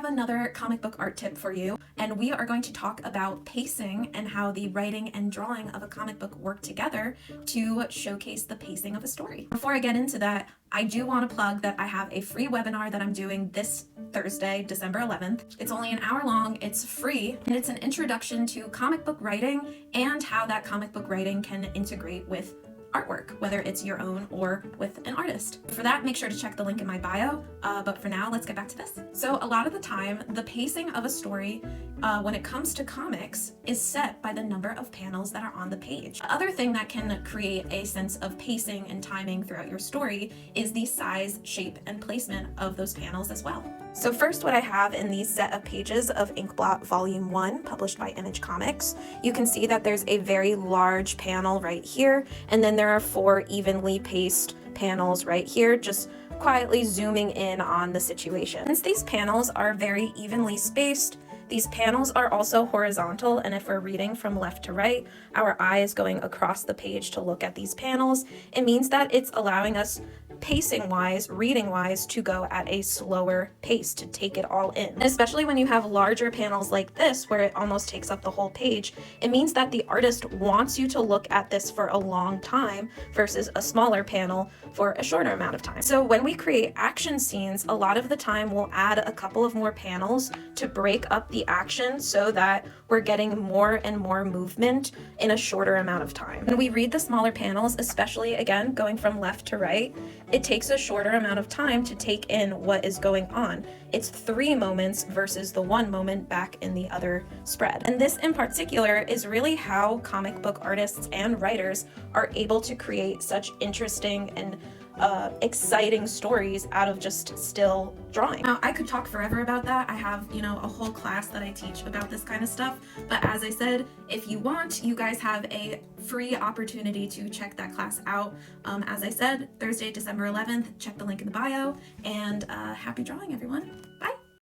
have another comic book art tip for you, and we are going to talk about pacing and how the writing and drawing of a comic book work together to showcase the pacing of a story. Before I get into that, I do want to plug that I have a free webinar that I'm doing this Thursday, December 11th. It's only an hour long, it's free, and it's an introduction to comic book writing and how that comic book writing can integrate with artwork, whether it's your own or with an artist. For that, make sure to check the link in my bio, but for now, let's get back to this. So a lot of the time, the pacing of a story when it comes to comics is set by the number of panels that are on the page. The other thing that can create a sense of pacing and timing throughout your story is the size, shape, and placement of those panels as well. So first, what I have in these set of pages of Inkblot Volume 1, published by Image Comics, you can see that there's a very large panel right here, and then there are 4 evenly paced panels right here, just quietly zooming in on the situation. Since these panels are very evenly spaced, these panels are also horizontal, and if we're reading from left to right, our eye is going across the page to look at these panels. It means that it's allowing us pacing-wise, reading-wise, to go at a slower pace to take it all in. And especially when you have larger panels like this, where it almost takes up the whole page, it means that the artist wants you to look at this for a long time versus a smaller panel for a shorter amount of time. So when we create action scenes, a lot of the time we'll add a couple of more panels to break up the action so that we're getting more and more movement in a shorter amount of time. When we read the smaller panels, especially again going from left to right, it takes a shorter amount of time to take in what is going on. It's 3 moments versus the 1 moment back in the other spread. And this in particular is really how comic book artists and writers are able to create such interesting and exciting stories out of just still drawing. Now, I could talk forever about that. I have, a whole class that I teach about this kind of stuff. But as I said, if you want, you guys have a free opportunity to check that class out. As I said, Thursday, December 11th, check the link in the bio, and happy drawing, everyone. Bye.